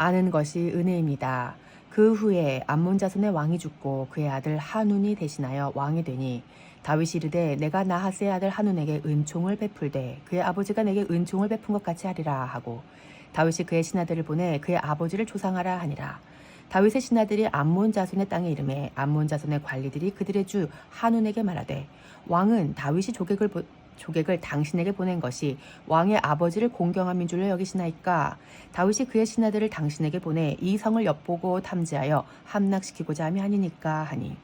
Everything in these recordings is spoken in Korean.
아는 것이 은혜입니다. 그 후에 암몬 자손의 왕이 죽고 그의 아들 한운이 대신하여 왕이 되니 다윗이 이르되 내가 나하스의 아들 한운에게 은총을 베풀되 그의 아버지가 내게 은총을 베푼 것 같이 하리라 하고 다윗이 그의 신하들을 보내 그의 아버지를 조상하라 하니라. 다윗의 신하들이 암몬 자손의 땅에 이르매 암몬 자손의 관리들이 그들의 주 한운에게 말하되 왕은 다윗이 조객을 당신에게 보낸 것이 왕의 아버지를 공경함인 줄로 여기시나이까? 다윗이 그의 신하들을 당신에게 보내 이 성을 엿보고 탐지하여 함락시키고자 함이 아니니까 하니.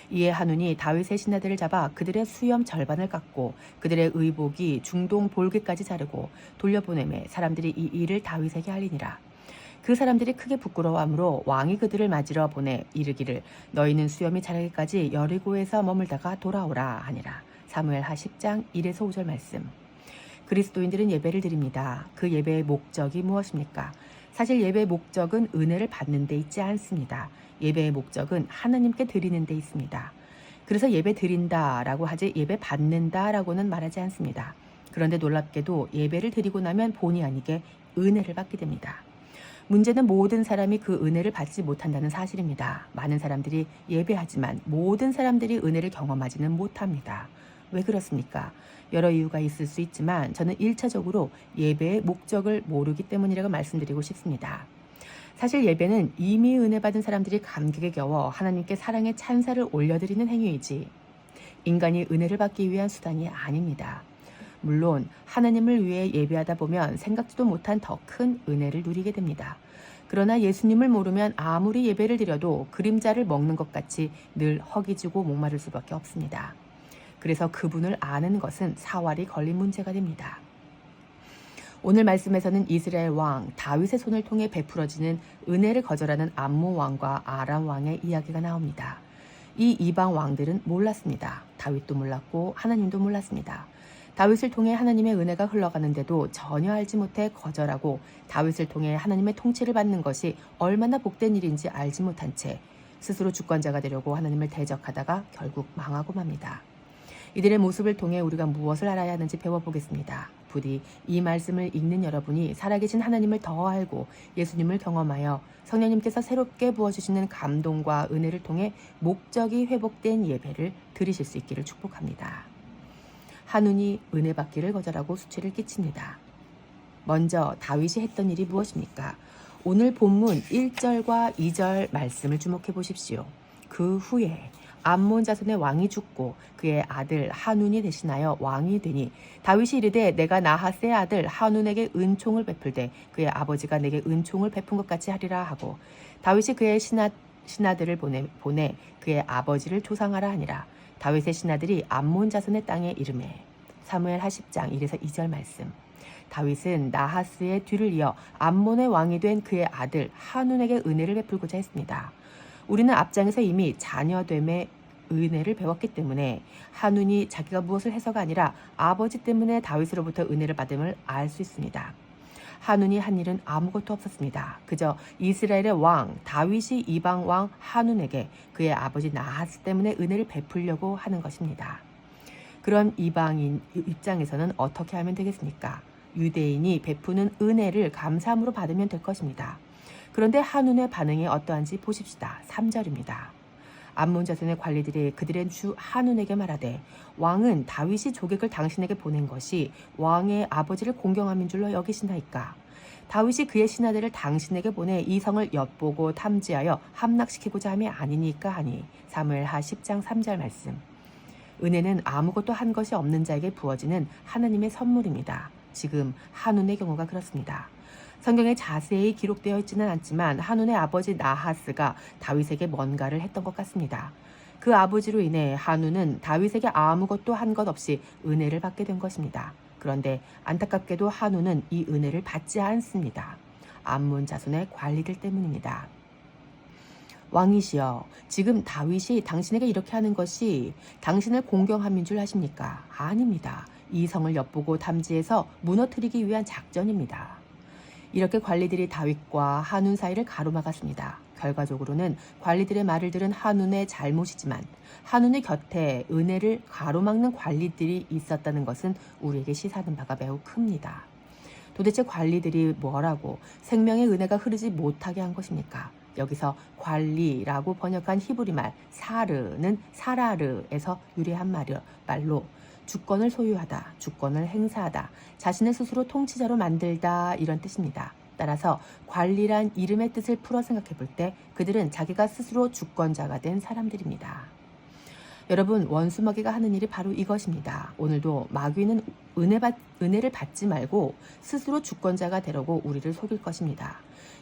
이에 한운이 다윗의 신하들을 잡아 그들의 수염 절반을 깎고 그들의 의복이 중동 볼기까지 자르고 돌려보내매 사람들이 이 일을 다윗에게 알리니라. 그 사람들이 크게 부끄러워하므로 왕이 그들을 맞으러 보내 이르기를 너희는 수염이 자라기까지 여리고에서 머물다가 돌아오라 하니라. 사무엘하 10장 1에서 5절 말씀. 그리스도인들은 예배를 드립니다. 그 예배의 목적이 무엇입니까? 사실 예배의 목적은 은혜를 받는 데 있지 않습니다. 예배의 목적은 하나님께 드리는 데 있습니다. 그래서 예배 드린다라고 하지 예배 받는다라고는 말하지 않습니다. 그런데 놀랍게도 예배를 드리고 나면 본의 아니게 은혜를 받게 됩니다. 문제는 모든 사람이 그 은혜를 받지 못한다는 사실입니다. 많은 사람들이 예배하지만 모든 사람들이 은혜를 경험하지는 못합니다. 왜 그렇습니까? 여러 이유가 있을 수 있지만 저는 1차적으로 예배의 목적을 모르기 때문이라고 말씀드리고 싶습니다. 사실 예배는 이미 은혜 받은 사람들이 감격에 겨워 하나님께 사랑의 찬사를 올려드리는 행위이지 인간이 은혜를 받기 위한 수단이 아닙니다. 물론 하나님을 위해 예배하다 보면 생각지도 못한 더 큰 은혜를 누리게 됩니다. 그러나 예수님을 모르면 아무리 예배를 드려도 그림자를 먹는 것 같이 늘 허기지고 목마를 수밖에 없습니다. 그래서 그분을 아는 것은 사활이 걸린 문제가 됩니다. 오늘 말씀에서는 이스라엘 왕 다윗의 손을 통해 베풀어지는 은혜를 거절하는 암몬 왕과 아람 왕의 이야기가 나옵니다. 이 이방 왕들은 몰랐습니다. 다윗도 몰랐고 하나님도 몰랐습니다. 다윗을 통해 하나님의 은혜가 흘러가는데도 전혀 알지 못해 거절하고 다윗을 통해 하나님의 통치를 받는 것이 얼마나 복된 일인지 알지 못한 채 스스로 주권자가 되려고 하나님을 대적하다가 결국 망하고 맙니다. 이들의 모습을 통해 우리가 무엇을 알아야 하는지 배워보겠습니다. 부디 이 말씀을 읽는 여러분이 살아계신 하나님을 더 알고 예수님을 경험하여 성령님께서 새롭게 부어주시는 감동과 은혜를 통해 목적이 회복된 예배를 드리실 수 있기를 축복합니다. 한운이 은혜 받기를 거절하고 수치를 끼칩니다. 먼저 다윗이 했던 일이 무엇입니까? 오늘 본문 1절과 2절 말씀을 주목해 보십시오. 그 후에 암몬 자손의 왕이 죽고 그의 아들 한운이 대신하여 왕이 되니 다윗이 이르되 내가 나하스의 아들 한운에게 은총을 베풀되 그의 아버지가 내게 은총을 베푼 것 같이 하리라 하고 다윗이 그의 신하들을 보내 그의 아버지를 조상하라 하니라. 다윗의 신하들이 암몬 자손의 땅에 이르매. 사무엘하 10장 1에서 2절 말씀. 다윗은 나하스의 뒤를 이어 암몬의 왕이 된 그의 아들 한운에게 은혜를 베풀고자 했습니다. 우리는 앞장에서 이미 자녀됨의 은혜를 배웠기 때문에 한운이 자기가 무엇을 해서가 아니라 아버지 때문에 다윗으로부터 은혜를 받음을 알 수 있습니다. 한운이 한 일은 아무것도 없었습니다. 그저 이스라엘의 왕 다윗이 이방 왕 한운에게 그의 아버지 나하스 때문에 은혜를 베풀려고 하는 것입니다. 그런 이방인 입장에서는 어떻게 하면 되겠습니까? 유대인이 베푸는 은혜를 감사함으로 받으면 될 것입니다. 그런데 한운의 반응이 어떠한지 보십시다. 3절입니다. 암몬 자손의 관리들이 그들의 주 한운에게 말하되 왕은 다윗이 조객을 당신에게 보낸 것이 왕의 아버지를 공경함인 줄로 여기시나이까? 다윗이 그의 신하들을 당신에게 보내 이 성을 엿보고 탐지하여 함락시키고자 함이 아니니까 하니. 사무엘하 10장 3절 말씀. 은혜는 아무것도 한 것이 없는 자에게 부어지는 하나님의 선물입니다. 지금 한운의 경우가 그렇습니다. 성경에 자세히 기록되어 있지는 않지만 한운의 아버지 나하스가 다윗에게 뭔가를 했던 것 같습니다. 그 아버지로 인해 한운은 다윗에게 아무것도 한 것 없이 은혜를 받게 된 것입니다. 그런데 안타깝게도 한운은 이 은혜를 받지 않습니다. 암몬 자손의 관리들 때문입니다. 왕이시여, 지금 다윗이 당신에게 이렇게 하는 것이 당신을 공경함인 줄 아십니까? 아닙니다. 이 성을 엿보고 탐지해서 무너뜨리기 위한 작전입니다. 이렇게 관리들이 다윗과 한운 사이를 가로막았습니다. 결과적으로는 관리들의 말을 들은 한운의 잘못이지만 한운의 곁에 은혜를 가로막는 관리들이 있었다는 것은 우리에게 시사하는 바가 매우 큽니다. 도대체 관리들이 뭐라고 생명의 은혜가 흐르지 못하게 한 것입니까? 여기서 관리라고 번역한 히브리 말 사르는 사라르에서 유래한 말로 주권을 소유하다, 주권을 행사하다, 자신을 스스로 통치자로 만들다 이런 뜻입니다. 따라서 관리란 이름의 뜻을 풀어 생각해 볼 때 그들은 자기가 스스로 주권자가 된 사람들입니다. 여러분, 원수 마귀가 하는 일이 바로 이것입니다. 오늘도 마귀는 은혜를 받지 말고 스스로 주권자가 되려고 우리를 속일 것입니다.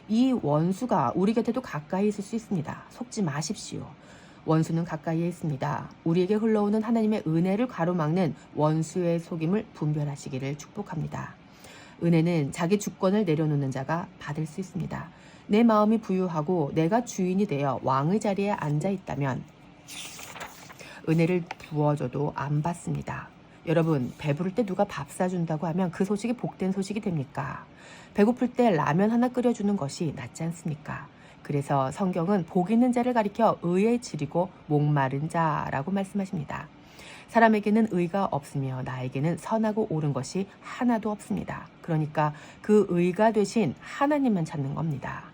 이 원수가 우리 곁에도 가까이 있을 수 있습니다. 속지 마십시오. 원수는 가까이에 있습니다. 우리에게 흘러오는 하나님의 은혜를 가로막는 원수의 속임을 분별하시기를 축복합니다. 은혜는 자기 주권을 내려놓는 자가 받을 수 있습니다. 내 마음이 부유하고 내가 주인이 되어 왕의 자리에 앉아 있다면 은혜를 부어줘도 안 받습니다. 여러분, 배부를 때 누가 밥 사준다고 하면 그 소식이 복된 소식이 됩니까? 배고플 때 라면 하나 끓여주는 것이 낫지 않습니까? 그래서 성경은 복 있는 자를 가리켜 의에 지리고 목마른 자라고 말씀하십니다. 사람에게는 의가 없으며 나에게는 선하고 옳은 것이 하나도 없습니다. 그러니까 그 의가 되신 하나님만 찾는 겁니다.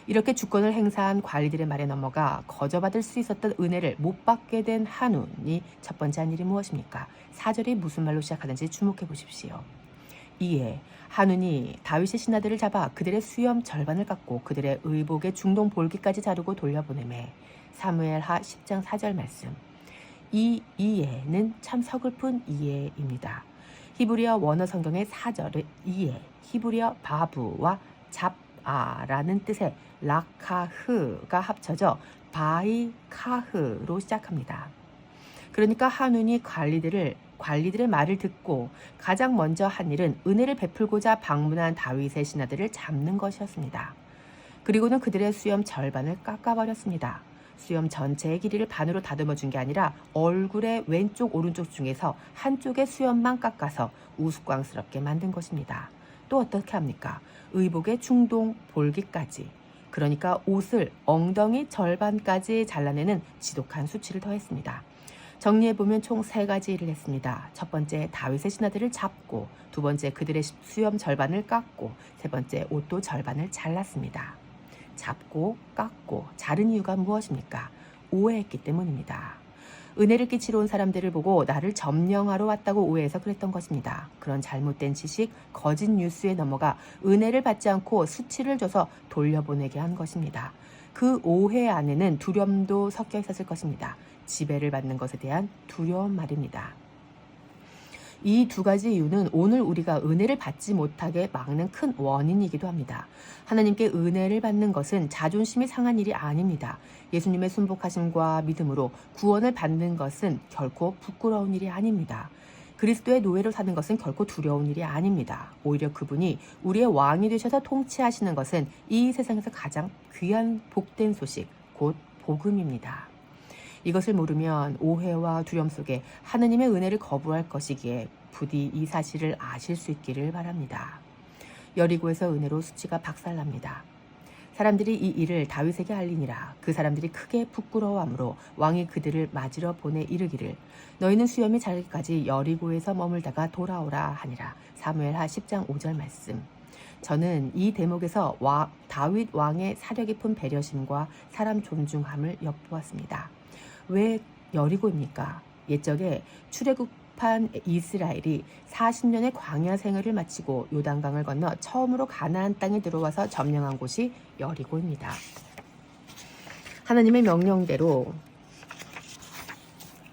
이렇게 주권을 행사한 관리들의 말에 넘어가 거저받을 수 있었던 은혜를 못 받게 된 한운이 첫 번째 한 일이 무엇입니까? 4절이 무슨 말로 시작하는지 주목해 보십시오. 이에 한운이 다윗의 신하들을 잡아 그들의 수염 절반을 깎고 그들의 의복의 중동 볼기까지 자르고 돌려보내매. 사무엘하 10장 4절 말씀. 이 이에는 참 서글픈 이에입니다. 히브리어 원어 성경의 4절의 이에, 히브리어 바부와 잡아라는 뜻의 라카흐가 합쳐져 바이카흐로 시작합니다. 그러니까 한운이 관리들의 말을 듣고 가장 먼저 한 일은 은혜를 베풀고자 방문한 다윗의 신하들을 잡는 것이었습니다. 그리고는 그들의 수염 절반을 깎아버렸습니다. 수염 전체의 길이를 반으로 다듬어 준 게 아니라 얼굴의 왼쪽 오른쪽 중에서 한쪽의 수염만 깎아서 우스꽝스럽게 만든 것입니다. 또 어떻게 합니까? 의복의 중동 볼기까지, 그러니까 옷을 엉덩이 절반까지 잘라내는 지독한 수치를 더했습니다. 정리해보면 총 3가지 일을 했습니다. 첫 번째, 다윗의 신하들을 잡고, 두 번째, 그들의 수염 절반을 깎고, 세 번째, 옷도 절반을 잘랐습니다. 잡고 깎고 자른 이유가 무엇입니까? 오해했기 때문입니다. 은혜를 끼치러 온 사람들을 보고 나를 점령하러 왔다고 오해해서 그랬던 것입니다. 그런 잘못된 지식, 거짓 뉴스에 넘어가 은혜를 받지 않고 수치를 줘서 돌려보내게 한 것입니다. 그 오해 안에는 두려움도 섞여 있었을 것입니다. 지배를 받는 것에 대한 두려움 말입니다. 이 2가지 이유는 오늘 우리가 은혜를 받지 못하게 막는 큰 원인이기도 합니다. 하나님께 은혜를 받는 것은 자존심이 상한 일이 아닙니다. 예수님의 순복하심과 믿음으로 구원을 받는 것은 결코 부끄러운 일이 아닙니다. 그리스도의 노예로 사는 것은 결코 두려운 일이 아닙니다. 오히려 그분이 우리의 왕이 되셔서 통치하시는 것은 이 세상에서 가장 귀한 복된 소식, 곧 복음입니다. 이것을 모르면 오해와 두려움 속에 하느님의 은혜를 거부할 것이기에 부디 이 사실을 아실 수 있기를 바랍니다. 여리고에서 은혜로 수치가 박살납니다. 사람들이 이 일을 다윗에게 알리니라. 그 사람들이 크게 부끄러워하므로 왕이 그들을 맞으러 보내 이르기를 너희는 수염이 자라기까지 여리고에서 머물다가 돌아오라 하니라. 사무엘하 10장 5절 말씀. 저는 이 대목에서 다윗 왕의 사려 깊은 배려심과 사람 존중함을 엿보았습니다. 왜 여리고입니까? 옛적에 출애굽한 이스라엘이 40년의 광야 생활을 마치고 요단강을 건너 처음으로 가나안 땅에 들어와서 점령한 곳이 여리고입니다. 하나님의 명령대로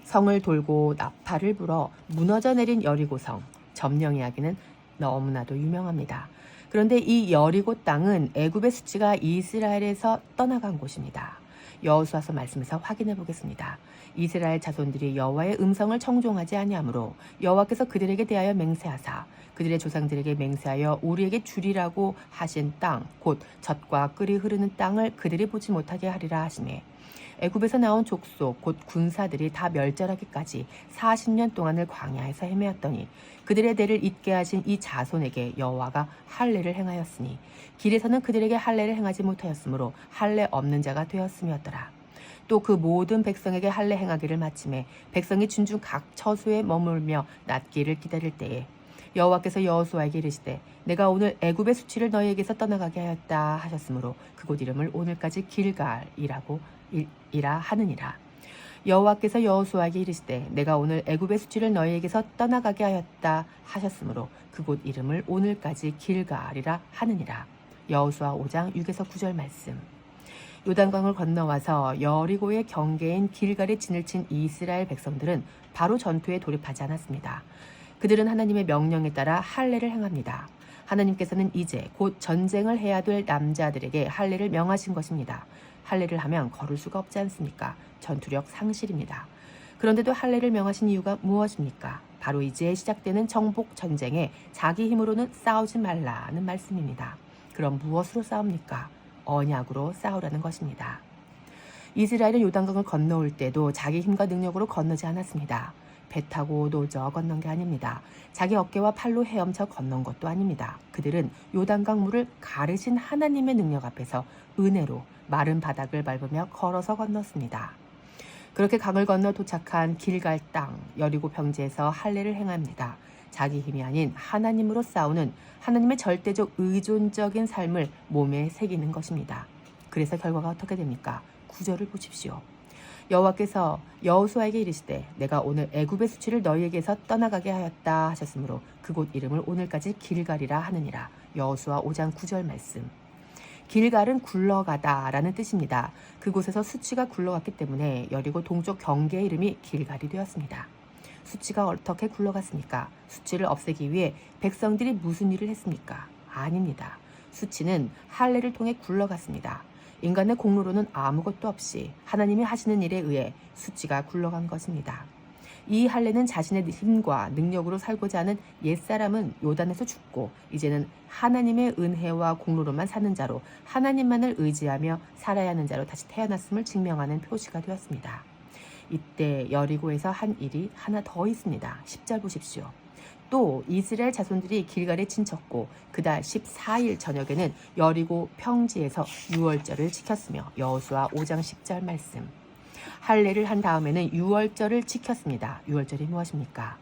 성을 돌고 나팔을 불어 무너져 내린 여리고성, 점령 이야기는 너무나도 유명합니다. 그런데 이 여리고 땅은 애굽의 수치가 이스라엘에서 떠나간 곳입니다. 여호수아서 말씀에서 확인해 보겠습니다. 이스라엘 자손들이 여호와의 음성을 청종하지 아니하므로 여호와께서 그들에게 대하여 맹세하사 그들의 조상들에게 맹세하여 우리에게 주리라고 하신 땅, 곧 젖과 꿀이 흐르는 땅을 그들이 보지 못하게 하리라 하시매 애굽에서 나온 족속 곧 군사들이 다 멸절하기까지 40년 동안을 광야에서 헤매었더니 그들의 대를 잇게 하신 이 자손에게 여호와가 할례를 행하였으니 길에서는 그들에게 할례를 행하지 못하였으므로 할례 없는 자가 되었음이었더라. 또 그 모든 백성에게 할례 행하기를 마침에 백성이 준중 각 처소에 머물며 낫기를 기다릴 때에 여호와께서 여호수아에게 이르시되 내가 오늘 애굽의 수치를 너희에게서 떠나가게 하였다 하셨으므로 그곳 이름을 오늘까지 길갈이라고 이라 하느니라. 여호와께서 여호수아에게 이르시되 내가 오늘 애굽의 수치를 너희에게서 떠나가게 하였다 하셨으므로 그곳 이름을 오늘까지 길갈이라 하느니라. 여호수아 5장 6에서 9절 말씀. 요단강을 건너와서 여리고의 경계인 길갈에 진을 친 이스라엘 백성들은 바로 전투에 돌입하지 않았습니다. 그들은 하나님의 명령에 따라 할례를 행합니다. 하나님께서는 이제 곧 전쟁을 해야 될 남자들에게 할례를 명하신 것입니다. 할례를 하면 거를 수가 없지 않습니까? 전투력 상실입니다. 그런데도 할례를 명하신 이유가 무엇입니까? 바로 이제 시작되는 정복 전쟁에 자기 힘으로는 싸우지 말라는 말씀입니다. 그럼 무엇으로 싸웁니까? 언약으로 싸우라는 것입니다. 이스라엘은 요단강을 건너올 때도 자기 힘과 능력으로 건너지 않았습니다. 배 타고 노저 건넌 게 아닙니다. 자기 어깨와 팔로 헤엄쳐 건넌 것도 아닙니다. 그들은 요단강 물을 가르신 하나님의 능력 앞에서 은혜로 마른 바닥을 밟으며 걸어서 건넜습니다. 그렇게 강을 건너 도착한 길갈 땅 여리고 평지에서 할례를 행합니다. 자기 힘이 아닌 하나님으로 싸우는 하나님의 절대적 의존적인 삶을 몸에 새기는 것입니다. 그래서 결과가 어떻게 됩니까? 9절을 보십시오. 여호와께서 여호수아에게 이르시되 내가 오늘 애굽의 수치를 너희에게서 떠나가게 하였다 하셨으므로 그곳 이름을 오늘까지 길갈이라 하느니라. 여호수아 5장 9절 말씀. 길갈은 굴러가다 라는 뜻입니다. 그곳에서 수치가 굴러갔기 때문에 여리고 동쪽 경계의 이름이 길갈이 되었습니다. 수치가 어떻게 굴러갔습니까? 수치를 없애기 위해 백성들이 무슨 일을 했습니까? 아닙니다. 수치는 할례를 통해 굴러갔습니다. 인간의 공로로는 아무것도 없이 하나님이 하시는 일에 의해 수치가 굴러간 것입니다. 이 할례는 자신의 힘과 능력으로 살고자 하는 옛사람은 요단에서 죽고 이제는 하나님의 은혜와 공로로만 사는 자로 하나님만을 의지하며 살아야 하는 자로 다시 태어났음을 증명하는 표시가 되었습니다. 이때 여리고에서 한 일이 하나 더 있습니다. 10절 보십시오. 또 이스라엘 자손들이 길갈에 친쳤고 그달 14일 저녁에는 여리고 평지에서 유월절을 지켰으며 여호수아 5장 10절 말씀. 할례를 한 다음에는 유월절을 지켰습니다. 유월절이 무엇입니까?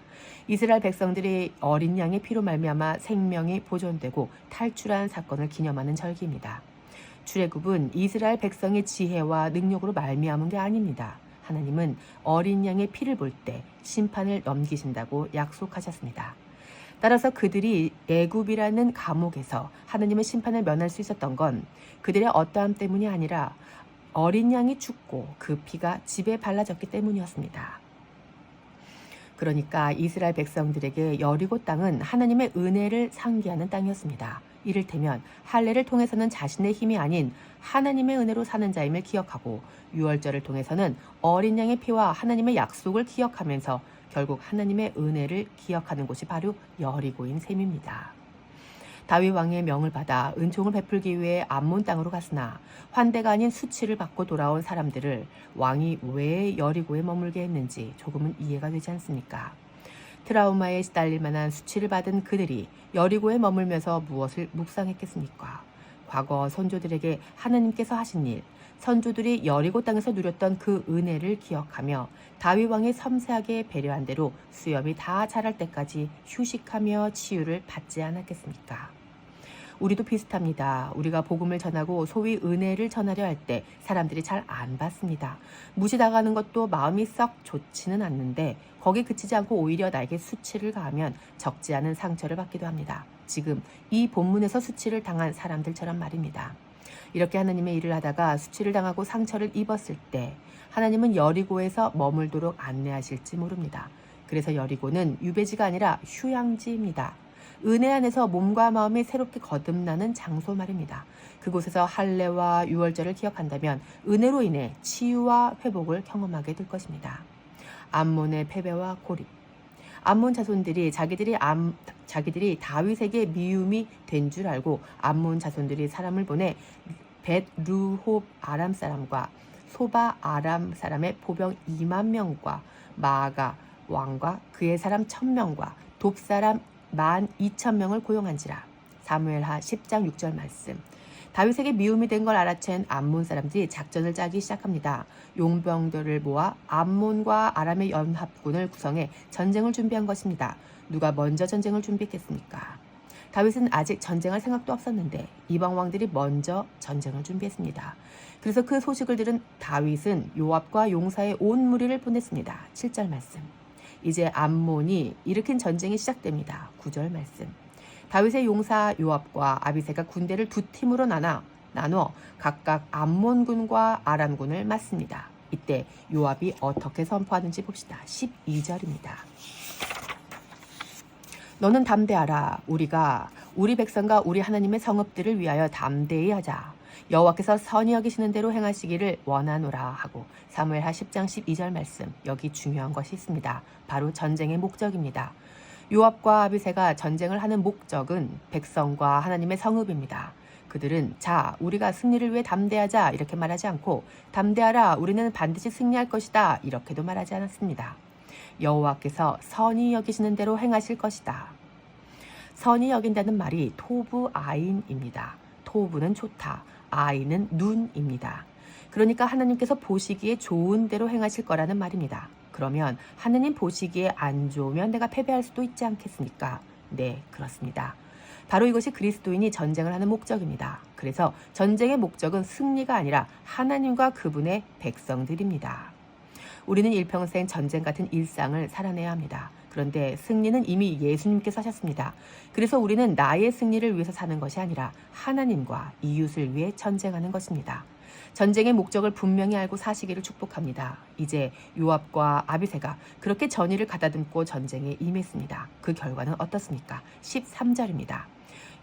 이스라엘 백성들이 어린 양의 피로 말미암아 생명이 보존되고 탈출한 사건을 기념하는 절기입니다. 출애굽은 이스라엘 백성의 지혜와 능력으로 말미암은 게 아닙니다. 하나님은 어린 양의 피를 볼 때 심판을 넘기신다고 약속하셨습니다. 따라서 그들이 애굽이라는 감옥에서 하나님의 심판을 면할 수 있었던 건 그들의 어떠함 때문이 아니라 어린 양이 죽고 그 피가 집에 발라졌기 때문이었습니다. 그러니까 이스라엘 백성들에게 여리고 땅은 하나님의 은혜를 상기하는 땅이었습니다. 이를테면 할례를 통해서는 자신의 힘이 아닌 하나님의 은혜로 사는 자임을 기억하고 유월절을 통해서는 어린 양의 피와 하나님의 약속을 기억하면서 결국 하나님의 은혜를 기억하는 곳이 바로 여리고인 셈입니다. 다윗 왕의 명을 받아 은총을 베풀기 위해 암몬 땅으로 갔으나 환대가 아닌 수치를 받고 돌아온 사람들을 왕이 왜 여리고에 머물게 했는지 조금은 이해가 되지 않습니까? 트라우마에 시달릴 만한 수치를 받은 그들이 여리고에 머물면서 무엇을 묵상했겠습니까? 과거 선조들에게 하나님께서 하신 일, 선조들이 여리고 땅에서 누렸던 그 은혜를 기억하며 다윗 왕의 섬세하게 배려한 대로 수염이 다 자랄 때까지 휴식하며 치유를 받지 않았겠습니까? 우리도 비슷합니다. 우리가 복음을 전하고 소위 은혜를 전하려 할 때 사람들이 잘 안 받습니다. 무시당하는 것도 마음이 썩 좋지는 않는데 거기에 그치지 않고 오히려 나에게 수치를 가하면 적지 않은 상처를 받기도 합니다. 지금 이 본문에서 수치를 당한 사람들처럼 말입니다. 이렇게 하나님의 일을 하다가 수치를 당하고 상처를 입었을 때 하나님은 여리고에서 머물도록 안내하실지 모릅니다. 그래서 여리고는 유배지가 아니라 휴양지입니다. 은혜 안에서 몸과 마음이 새롭게 거듭나는 장소 말입니다. 그곳에서 할례와 유월절을 기억한다면 은혜로 인해 치유와 회복을 경험하게 될 것입니다. 암몬의 패배와 고립. 암몬 자손들이 자기들이 다윗에게 미움이 된 줄 알고 암몬 자손들이 사람을 보내 벳루홉 아람 사람과 소바 아람 사람의 보병 2만 명과 마아가 왕과 그의 사람 1000명과 돕 사람 12,000명을 고용한지라. 사무엘하 10장 6절 말씀. 다윗에게 미움이 된 걸 알아챈 암몬 사람들이 작전을 짜기 시작합니다. 용병들을 모아 암몬과 아람의 연합군을 구성해 전쟁을 준비한 것입니다. 누가 먼저 전쟁을 준비했겠습니까? 다윗은 아직 전쟁할 생각도 없었는데 이방 왕들이 먼저 전쟁을 준비했습니다. 그래서 그 소식을 들은 다윗은 요압과 용사의 온 무리를 보냈습니다. 7절 말씀. 이제 암몬이 일으킨 전쟁이 시작됩니다. 9절 말씀. 다윗의 용사 요압과 아비새가 군대를 두 팀으로 나눠 각각 암몬군과 아람군을 맞습니다. 이때 요압이 어떻게 선포하는지 봅시다. 12절입니다. 너는 담대하라. 우리가 우리 백성과 우리 하나님의 성읍들을 위하여 담대히 하자. 여호와께서 선히 여기시는 대로 행하시기를 원하노라 하고 사무엘하 10장 12절 말씀. 여기 중요한 것이 있습니다. 바로 전쟁의 목적입니다. 요압과 아비새가 전쟁을 하는 목적은 백성과 하나님의 성읍입니다. 그들은 자, 우리가 승리를 위해 담대하자 이렇게 말하지 않고 담대하라, 우리는 반드시 승리할 것이다 이렇게도 말하지 않았습니다. 여호와께서 선히 여기시는 대로 행하실 것이다. 선히 여긴다는 말이 토부 아인입니다. 토부는 좋다, 아인은 눈입니다. 그러니까 하나님께서 보시기에 좋은 대로 행하실 거라는 말입니다. 그러면 하느님 보시기에 안 좋으면 내가 패배할 수도 있지 않겠습니까? 네, 그렇습니다. 바로 이것이 그리스도인이 전쟁을 하는 목적입니다. 그래서 전쟁의 목적은 승리가 아니라 하나님과 그분의 백성들입니다. 우리는 일평생 전쟁 같은 일상을 살아내야 합니다. 그런데 승리는 이미 예수님께서 하셨습니다. 그래서 우리는 나의 승리를 위해서 사는 것이 아니라 하나님과 이웃을 위해 전쟁하는 것입니다. 전쟁의 목적을 분명히 알고 사시기를 축복합니다. 이제 요압과 아비새가 그렇게 전의를 가다듬고 전쟁에 임했습니다. 그 결과는 어떻습니까? 13절입니다.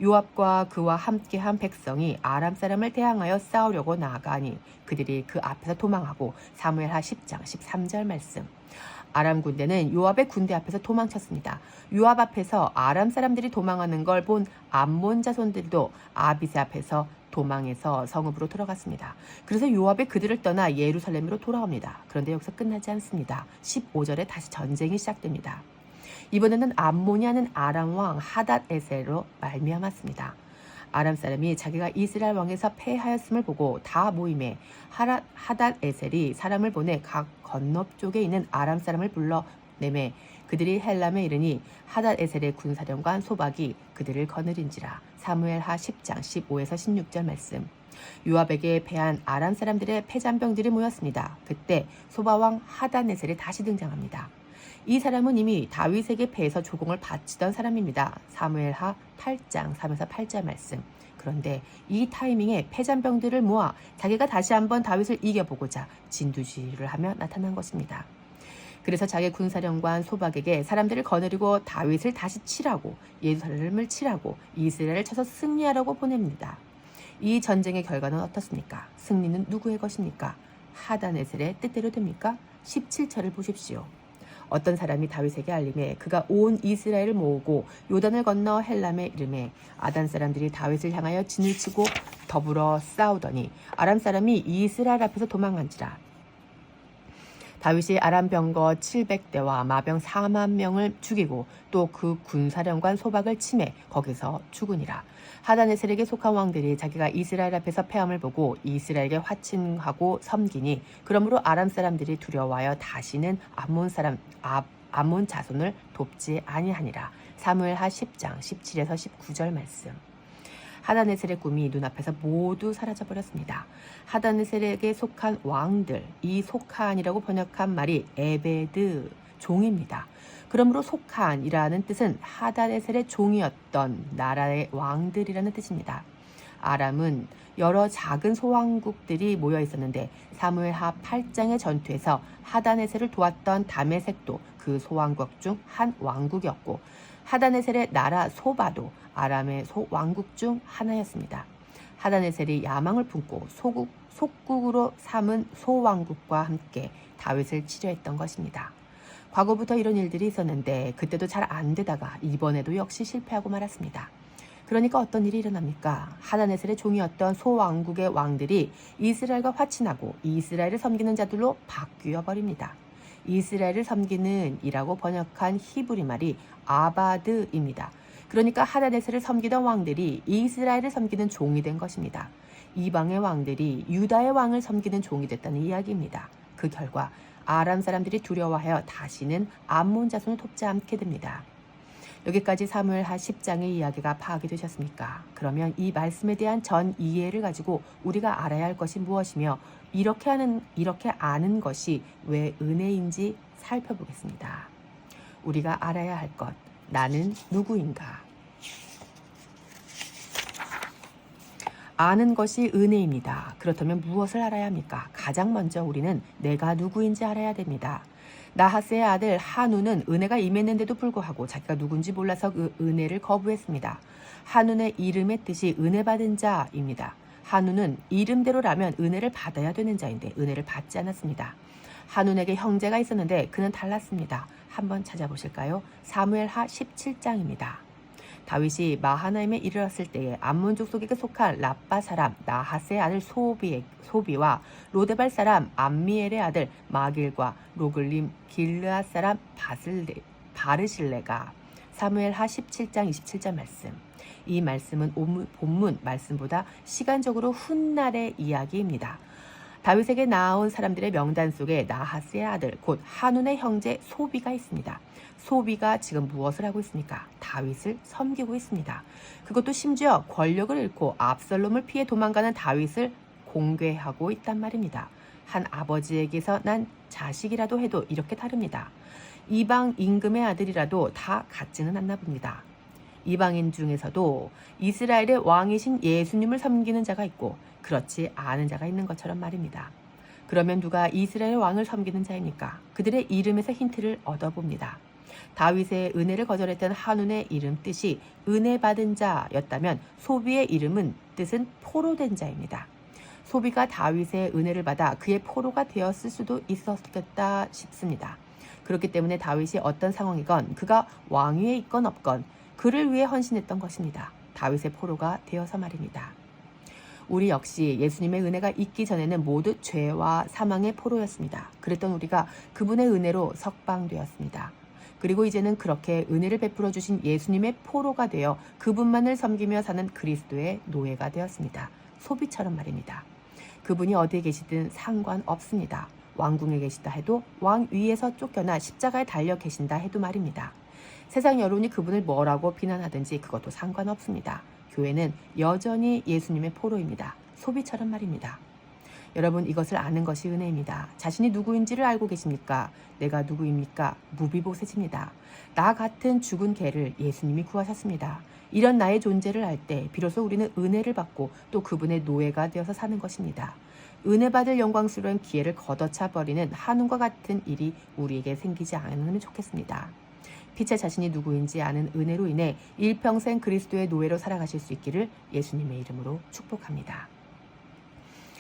요압과 그와 함께한 백성이 아람 사람을 대항하여 싸우려고 나아가니 그들이 그 앞에서 도망하고 사무엘하 10장 13절 말씀. 아람 군대는 요압의 군대 앞에서 도망쳤습니다. 요압 앞에서 아람 사람들이 도망하는 걸 본 암몬 자손들도 아비새 앞에서 도망해서 성읍으로 들어갔습니다. 그래서 요압이 그들을 떠나 예루살렘으로 돌아옵니다. 그런데 여기서 끝나지 않습니다. 15절에 다시 전쟁이 시작됩니다. 이번에는 암몬이 하는 아람 왕 하닷에셀로 말미암았습니다. 아람 사람이 자기가 이스라엘 왕에서 패하였음을 보고 다 모임에 하닷에셀이 사람을 보내 각 건너 쪽에 있는 아람 사람을 불러내매 그들이 헬람에 이르니 하닷에셀의 군사령관 소박이 그들을 거느린지라. 사무엘하 10장 15에서 16절 말씀. 요압에게 패한 아람 사람들의 패잔병들이 모였습니다. 그때 소바왕 하닷에셀이 다시 등장합니다. 이 사람은 이미 다윗에게 패해서 조공을 바치던 사람입니다. 사무엘하 8장 3에서 8절 말씀. 그런데 이 타이밍에 패잔병들을 모아 자기가 다시 한번 다윗을 이겨보고자 진두지휘를 하며 나타난 것입니다. 그래서 자기 군사령관 소박에게 사람들을 거느리고 다윗을 다시 치라고, 예루살렘을 치라고, 이스라엘을 쳐서 승리하라고 보냅니다. 이 전쟁의 결과는 어떻습니까? 승리는 누구의 것입니까? 하닷에셀의 뜻대로 됩니까? 17절을 보십시오. 어떤 사람이 다윗에게 알림해 그가 온 이스라엘을 모으고 요단을 건너 헬람에 이르매 아단 사람들이 다윗을 향하여 진을 치고 더불어 싸우더니 아람 사람이 이스라엘 앞에서 도망한지라. 다윗이 아람 병거 700대와 마병 4만 명을 죽이고 또 그 군사령관 소박을 치매 거기서 죽으니라. 하닷에셀에게 속한 왕들이 자기가 이스라엘 앞에서 패함을 보고 이스라엘에게 화친하고 섬기니 그러므로 아람 사람들이 두려워하여 다시는 암몬 자손을 돕지 아니하니라. 사무엘하 10장 17에서 19절 말씀. 하닷에셀의 꿈이 눈앞에서 모두 사라져버렸습니다. 하닷에셀에게 속한 왕들, 이 속한이라고 번역한 말이 에베드, 종입니다. 그러므로 속한이라는 뜻은 하닷에셀의 종이었던 나라의 왕들이라는 뜻입니다. 아람은 여러 작은 소왕국들이 모여 있었는데 사무엘하 8장의 전투에서 하닷에셀을 도왔던 다메섹도 그 소왕국 중 한 왕국이었고 하닷에셀의 나라 소바도 아람의 왕국 중 하나였습니다. 하닷에셀이 야망을 품고 속국으로 삼은 소왕국과 함께 다윗을 치려했던 것입니다. 과거부터 이런 일들이 있었는데 그때도 잘 안 되다가 이번에도 역시 실패하고 말았습니다. 그러니까 어떤 일이 일어납니까? 하닷에셀의 종이었던 소왕국의 왕들이 이스라엘과 화친하고 이스라엘을 섬기는 자들로 바뀌어 버립니다. 이스라엘을 섬기는 이라고 번역한 히브리 말이 아바드입니다. 그러니까 하닷에셀을 섬기던 왕들이 이스라엘을 섬기는 종이 된 것입니다. 이방의 왕들이 유다의 왕을 섬기는 종이 됐다는 이야기입니다. 그 결과 아람 사람들이 두려워하여 다시는 암몬 자손을 돕지 않게 됩니다. 여기까지 사무엘하 10장의 이야기가 파악이 되셨습니까? 그러면 이 말씀에 대한 전 이해를 가지고 우리가 알아야 할 것이 무엇이며 이렇게 아는 것이 왜 은혜인지 살펴보겠습니다. 우리가 알아야 할 것, 나는 누구인가? 아는 것이 은혜입니다. 그렇다면 무엇을 알아야 합니까? 가장 먼저 우리는 내가 누구인지 알아야 됩니다. 나하스의 아들 한운은 은혜가 임했는데도 불구하고 자기가 누군지 몰라서 그 은혜를 거부했습니다. 한운의 이름의 뜻이 은혜 받은 자입니다. 한운은 이름대로라면 은혜를 받아야 되는 자인데 은혜를 받지 않았습니다. 한운에게 형제가 있었는데 그는 달랐습니다. 한번 찾아보실까요? 사무엘하 17장입니다. 다윗이 마하나임에 이르렀을 때에 암몬 족속에게 속한 라빠 사람 나하스의 아들 소비와 로데발 사람 암미엘의 아들 마길과 로글림 길르앗 사람 바르실레가 사무엘하 17장 27절 말씀. 이 말씀은 본문 말씀보다 시간적으로 훗날의 이야기입니다. 다윗에게 나아온 사람들의 명단 속에 나하스의 아들 곧 한운의 형제 소비가 있습니다. 소비가 지금 무엇을 하고 있습니까? 다윗을 섬기고 있습니다. 그것도 심지어 권력을 잃고 압살롬을 피해 도망가는 다윗을 공개하고 있단 말입니다. 한 아버지에게서 난 자식이라도 해도 이렇게 다릅니다. 이방 임금의 아들이라도 다 같지는 않나 봅니다. 이방인 중에서도 이스라엘의 왕이신 예수님을 섬기는 자가 있고 그렇지 않은 자가 있는 것처럼 말입니다. 그러면 누가 이스라엘 왕을 섬기는 자입니까? 그들의 이름에서 힌트를 얻어봅니다. 다윗의 은혜를 거절했던 한운의 이름 뜻이 은혜 받은 자였다면 소비의 뜻은 포로된 자입니다. 소비가 다윗의 은혜를 받아 그의 포로가 되었을 수도 있었겠다 싶습니다. 그렇기 때문에 다윗이 어떤 상황이건 그가 왕위에 있건 없건 그를 위해 헌신했던 것입니다. 다윗의 포로가 되어서 말입니다. 우리 역시 예수님의 은혜가 있기 전에는 모두 죄와 사망의 포로였습니다. 그랬던 우리가 그분의 은혜로 석방되었습니다. 그리고 이제는 그렇게 은혜를 베풀어 주신 예수님의 포로가 되어 그분만을 섬기며 사는 그리스도의 노예가 되었습니다. 소비처럼 말입니다. 그분이 어디에 계시든 상관없습니다. 왕궁에 계시다 해도 왕 위에서 쫓겨나 십자가에 달려 계신다 해도 말입니다. 세상 여론이 그분을 뭐라고 비난하든지 그것도 상관없습니다. 교회는 여전히 예수님의 포로입니다. 소비처럼 말입니다. 여러분 이것을 아는 것이 은혜입니다. 자신이 누구인지를 알고 계십니까? 내가 누구입니까? 무비보셋입니다. 나 같은 죽은 개를 예수님이 구하셨습니다. 이런 나의 존재를 알 때 비로소 우리는 은혜를 받고 또 그분의 노예가 되어서 사는 것입니다. 은혜 받을 영광스러운 기회를 걷어차 버리는 한운과 같은 일이 우리에게 생기지 않으면 좋겠습니다. 피차 자신이 누구인지 아는 은혜로 인해 일평생 그리스도의 노예로 살아가실 수 있기를 예수님의 이름으로 축복합니다.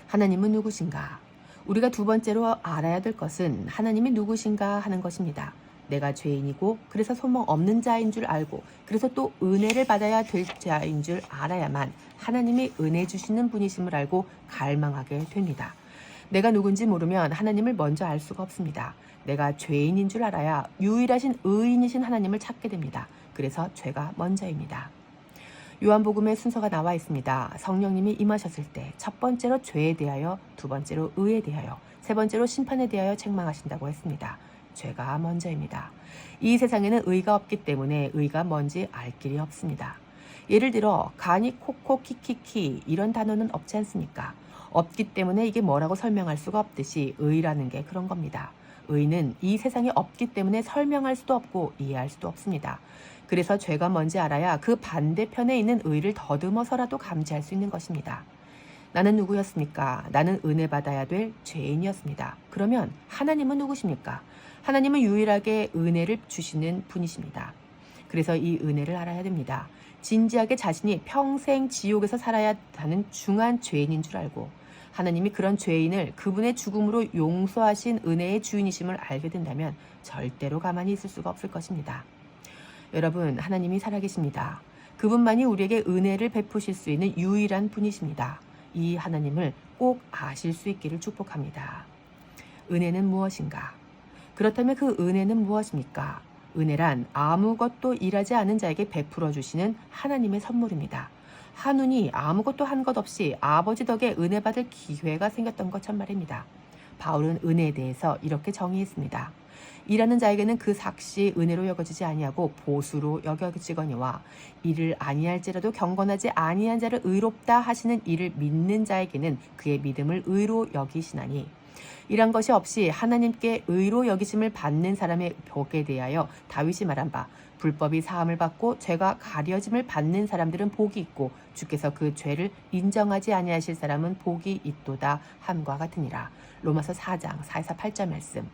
하나님은 누구신가? 우리가 두 번째로 알아야 될 것은 하나님이 누구신가 하는 것입니다. 내가 죄인이고 그래서 소망 없는 자인 줄 알고 그래서 또 은혜를 받아야 될 자인 줄 알아야만 하나님이 은혜 주시는 분이심을 알고 갈망하게 됩니다. 내가 누군지 모르면 하나님을 먼저 알 수가 없습니다. 내가 죄인인 줄 알아야 유일하신 의인이신 하나님을 찾게 됩니다. 그래서 죄가 먼저입니다. 요한복음의 순서가 나와 있습니다. 성령님이 임하셨을 때 첫 번째로 죄에 대하여, 두 번째로 의에 대하여, 세 번째로 심판에 대하여 책망하신다고 했습니다. 죄가 먼저입니다. 이 세상에는 의가 없기 때문에 의가 뭔지 알 길이 없습니다. 예를 들어 가니 코코 키키키 이런 단어는 없지 않습니까? 없기 때문에 이게 뭐라고 설명할 수가 없듯이 의라는 게 그런 겁니다. 의는 이 세상에 없기 때문에 설명할 수도 없고 이해할 수도 없습니다. 그래서 죄가 뭔지 알아야 그 반대편에 있는 의를 더듬어서라도 감지할 수 있는 것입니다. 나는 누구였습니까? 나는 은혜 받아야 될 죄인이었습니다. 그러면 하나님은 누구십니까? 하나님은 유일하게 은혜를 주시는 분이십니다. 그래서 이 은혜를 알아야 됩니다. 진지하게 자신이 평생 지옥에서 살아야 하는 중한 죄인인 줄 알고 하나님이 그런 죄인을 그분의 죽음으로 용서하신 은혜의 주인이심을 알게 된다면 절대로 가만히 있을 수가 없을 것입니다. 여러분, 하나님이 살아계십니다. 그분만이 우리에게 은혜를 베푸실 수 있는 유일한 분이십니다. 이 하나님을 꼭 아실 수 있기를 축복합니다. 은혜는 무엇인가? 그렇다면 그 은혜는 무엇입니까? 은혜란 아무것도 일하지 않은 자에게 베풀어 주시는 하나님의 선물입니다. 한운이 아무것도 한 것 없이 아버지 덕에 은혜 받을 기회가 생겼던 것처럼 말입니다. 바울은 은혜에 대해서 이렇게 정의했습니다. 일하는 자에게는 그 삭시 은혜로 여겨지지 아니하고 보수로 여겨지거니와 이를 아니할지라도 경건하지 아니한 자를 의롭다 하시는 이를 믿는 자에게는 그의 믿음을 의로 여기시나니 이런 것이 없이 하나님께 의로 여기심을 받는 사람의 복에 대하여 다윗이 말한 바 불법이 사함을 받고 죄가 가려짐을 받는 사람들은 복이 있고 주께서 그 죄를 인정하지 아니하실 사람은 복이 있도다 함과 같으니라. 로마서 4장 4에서 8절 말씀.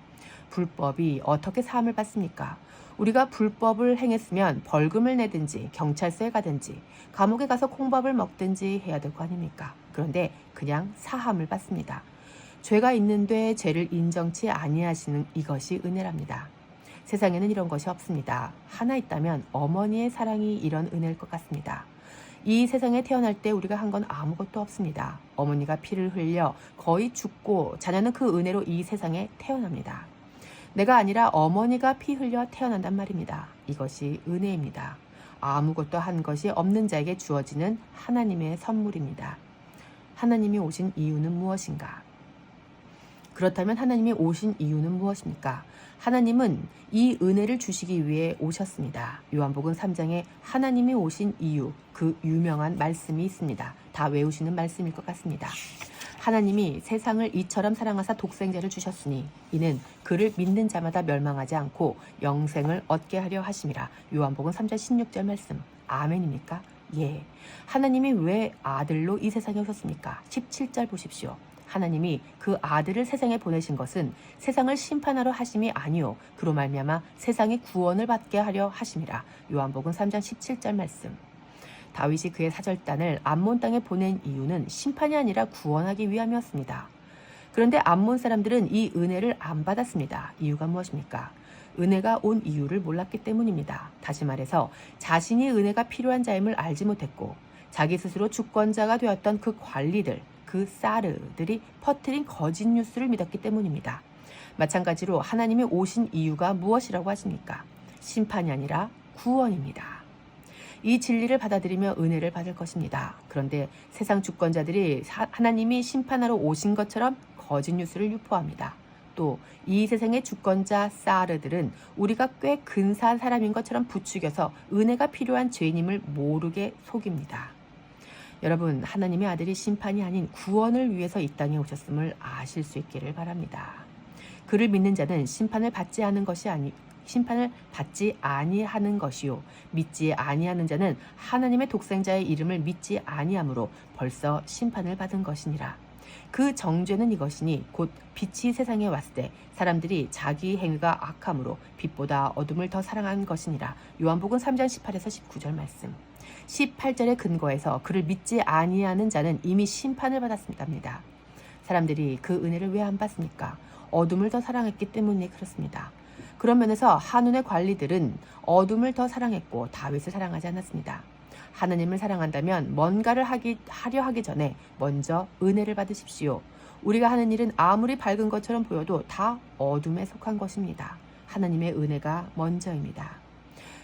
불법이 어떻게 사함을 받습니까? 우리가 불법을 행했으면 벌금을 내든지 경찰서에 가든지 감옥에 가서 콩밥을 먹든지 해야 될 거 아닙니까? 그런데 그냥 사함을 받습니다. 죄가 있는데 죄를 인정치 아니하시는 이것이 은혜랍니다. 세상에는 이런 것이 없습니다. 하나 있다면 어머니의 사랑이 이런 은혜일 것 같습니다. 이 세상에 태어날 때 우리가 한 건 아무것도 없습니다. 어머니가 피를 흘려 거의 죽고 자녀는 그 은혜로 이 세상에 태어납니다. 내가 아니라 어머니가 피 흘려 태어난단 말입니다. 이것이 은혜입니다. 아무것도 한 것이 없는 자에게 주어지는 하나님의 선물입니다. 하나님이 오신 이유는 무엇인가? 그렇다면 하나님이 오신 이유는 무엇입니까? 하나님은 이 은혜를 주시기 위해 오셨습니다. 요한복음 3장에 하나님이 오신 이유, 그 유명한 말씀이 있습니다. 다 외우시는 말씀일 것 같습니다. 하나님이 세상을 이처럼 사랑하사 독생자를 주셨으니 이는 그를 믿는 자마다 멸망하지 않고 영생을 얻게 하려 하심이라. 요한복음 3장 16절 말씀. 아멘입니까? 예. 하나님이 왜 아들로 이 세상에 오셨습니까? 17절 보십시오. 하나님이 그 아들을 세상에 보내신 것은 세상을 심판하러 하심이 아니요 그로 말미암아 세상이 구원을 받게 하려 하심이라. 요한복음 3장 17절 말씀. 다윗이 그의 사절단을 암몬 땅에 보낸 이유는 심판이 아니라 구원하기 위함이었습니다. 그런데 암몬 사람들은 이 은혜를 안 받았습니다. 이유가 무엇입니까? 은혜가 온 이유를 몰랐기 때문입니다. 다시 말해서 자신이 은혜가 필요한 자임을 알지 못했고 자기 스스로 주권자가 되었던 그 관리들, 그 사르들이 퍼뜨린 거짓 뉴스를 믿었기 때문입니다. 마찬가지로 하나님이 오신 이유가 무엇이라고 하십니까? 심판이 아니라 구원입니다. 이 진리를 받아들이며 은혜를 받을 것입니다. 그런데 세상 주권자들이 하나님이 심판하러 오신 것처럼 거짓 뉴스를 유포합니다. 또 이 세상의 주권자 사르들은 우리가 꽤 근사한 사람인 것처럼 부추겨서 은혜가 필요한 죄인임을 모르게 속입니다. 여러분, 하나님의 아들이 심판이 아닌 구원을 위해서 이 땅에 오셨음을 아실 수 있기를 바랍니다. 그를 믿는 자는 심판을 받지 아니하는 것이요 믿지 아니하는 자는 하나님의 독생자의 이름을 믿지 아니하므로 벌써 심판을 받은 것이니라. 그 정죄는 이것이니 곧 빛이 세상에 왔을 때 사람들이 자기 행위가 악함으로 빛보다 어둠을 더 사랑한 것이니라. 요한복음 3장 18에서 19절 말씀. 18절의 근거에서 그를 믿지 아니하는 자는 이미 심판을 받았습니다. 사람들이 그 은혜를 왜 안 받습니까? 어둠을 더 사랑했기 때문에 그렇습니다. 그런 면에서 한운의 관리들은 어둠을 더 사랑했고 다윗을 사랑하지 않았습니다. 하나님을 사랑한다면 뭔가를 하려 하기 전에 먼저 은혜를 받으십시오. 우리가 하는 일은 아무리 밝은 것처럼 보여도 다 어둠에 속한 것입니다. 하나님의 은혜가 먼저입니다.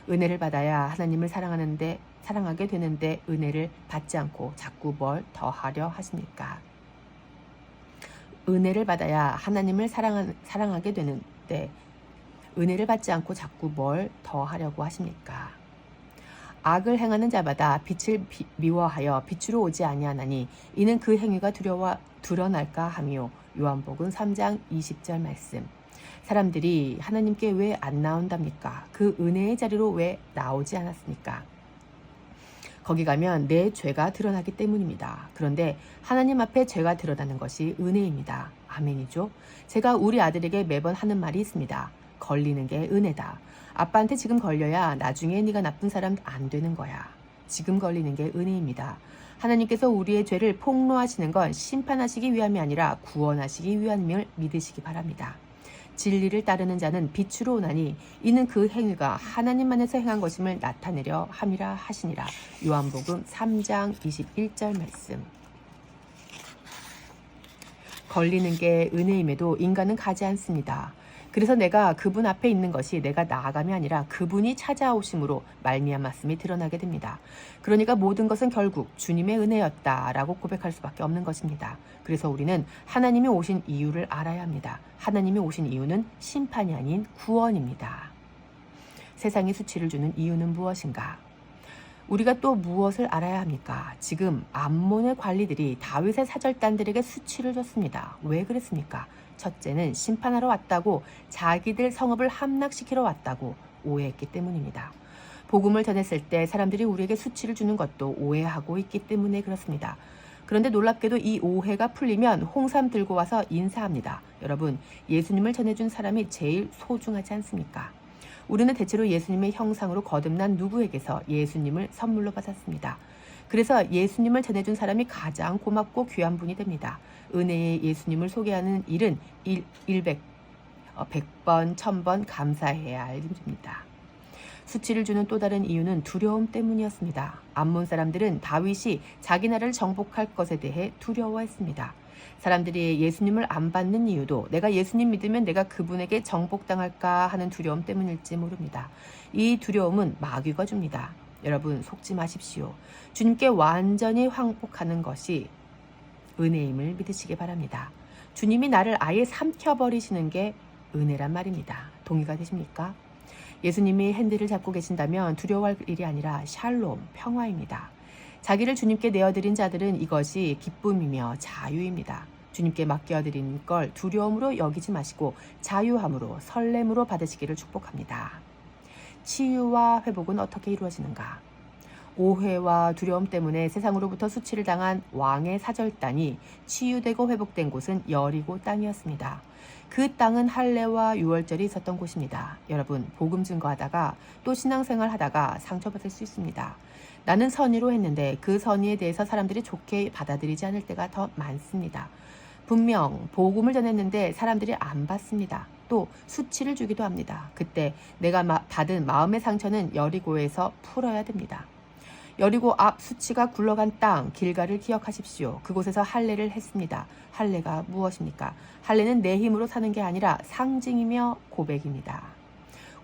은혜를 받아야 하나님을 사랑하게 되는데 은혜를 받지 않고 자꾸 뭘 더하려 하십니까? 은혜를 받아야 하나님을 사랑하게 되는데 은혜를 받지 않고 자꾸 뭘 더하려고 하십니까? 악을 행하는 자마다 빛을 미워하여 빛으로 오지 아니하나니 이는 그 행위가 드러날까 하며. 요한복음 3장 20절 말씀. 사람들이 하나님께 왜 안 나온답니까? 그 은혜의 자리로 왜 나오지 않았습니까? 거기 가면 내 죄가 드러나기 때문입니다. 그런데 하나님 앞에 죄가 드러나는 것이 은혜입니다. 아멘이죠? 제가 우리 아들에게 매번 하는 말이 있습니다. 걸리는 게 은혜다. 아빠한테 지금 걸려야 나중에 네가 나쁜 사람 안 되는 거야. 지금 걸리는 게 은혜입니다. 하나님께서 우리의 죄를 폭로하시는 건 심판하시기 위함이 아니라 구원하시기 위함을 믿으시기 바랍니다. 진리를 따르는 자는 빛으로 오나니 이는 그 행위가 하나님만에서 행한 것임을 나타내려 함이라 하시니라. 요한복음 3장 21절 말씀. 걸리는 게 은혜임에도 인간은 가지 않습니다. 그래서 내가 그분 앞에 있는 것이 내가 나아감이 아니라 그분이 찾아오심으로 말미암았음이 드러나게 됩니다. 그러니까 모든 것은 결국 주님의 은혜였다라고 고백할 수밖에 없는 것입니다. 그래서 우리는 하나님이 오신 이유를 알아야 합니다. 하나님이 오신 이유는 심판이 아닌 구원입니다. 세상이 수치를 주는 이유는 무엇인가? 우리가 또 무엇을 알아야 합니까? 지금 암몬의 관리들이 다윗의 사절단들에게 수치를 줬습니다. 왜 그랬습니까? 첫째는 심판하러 왔다고, 자기들 성읍을 함락시키러 왔다고 오해했기 때문입니다. 복음을 전했을 때 사람들이 우리에게 수치를 주는 것도 오해하고 있기 때문에 그렇습니다. 그런데 놀랍게도 이 오해가 풀리면 홍삼 들고 와서 인사합니다. 여러분, 예수님을 전해준 사람이 제일 소중하지 않습니까? 우리는 대체로 예수님의 형상으로 거듭난 누구에게서 예수님을 선물로 받았습니다. 그래서 예수님을 전해준 사람이 가장 고맙고 귀한 분이 됩니다. 은혜의 예수님을 소개하는 일은 100번, 1000번 감사해야 할 일입니다. 수치를 주는 또 다른 이유는 두려움 때문이었습니다. 암몬 사람들은 다윗이 자기 나라를 정복할 것에 대해 두려워했습니다. 사람들이 예수님을 안 받는 이유도 내가 예수님 믿으면 내가 그분에게 정복당할까 하는 두려움 때문일지 모릅니다. 이 두려움은 마귀가 줍니다. 여러분, 속지 마십시오. 주님께 완전히 항복하는 것이 은혜임을 믿으시기 바랍니다. 주님이 나를 아예 삼켜버리시는 게 은혜란 말입니다. 동의가 되십니까? 예수님이 핸들을 잡고 계신다면 두려워할 일이 아니라 샬롬, 평화입니다. 자기를 주님께 내어드린 자들은 이것이 기쁨이며 자유입니다. 주님께 맡겨드린 걸 두려움으로 여기지 마시고 자유함으로, 설렘으로 받으시기를 축복합니다. 치유와 회복은 어떻게 이루어지는가? 오해와 두려움 때문에 세상으로부터 수치를 당한 왕의 사절단이 치유되고 회복된 곳은 여리고 땅이었습니다. 그 땅은 할례와 유월절이 있었던 곳입니다. 여러분, 복음 증거하다가 또 신앙생활 하다가 상처받을 수 있습니다. 나는 선의로 했는데 그 선의에 대해서 사람들이 좋게 받아들이지 않을 때가 더 많습니다. 분명 복음을 전했는데 사람들이 안 받습니다. 또 수치를 주기도 합니다. 그때 내가 받은 마음의 상처는 여리고에서 풀어야 됩니다. 여리고 앞 수치가 굴러간 땅 길가를 기억하십시오. 그곳에서 할례를 했습니다. 할례가 무엇입니까? 할례는 내 힘으로 사는 게 아니라 상징이며 고백입니다.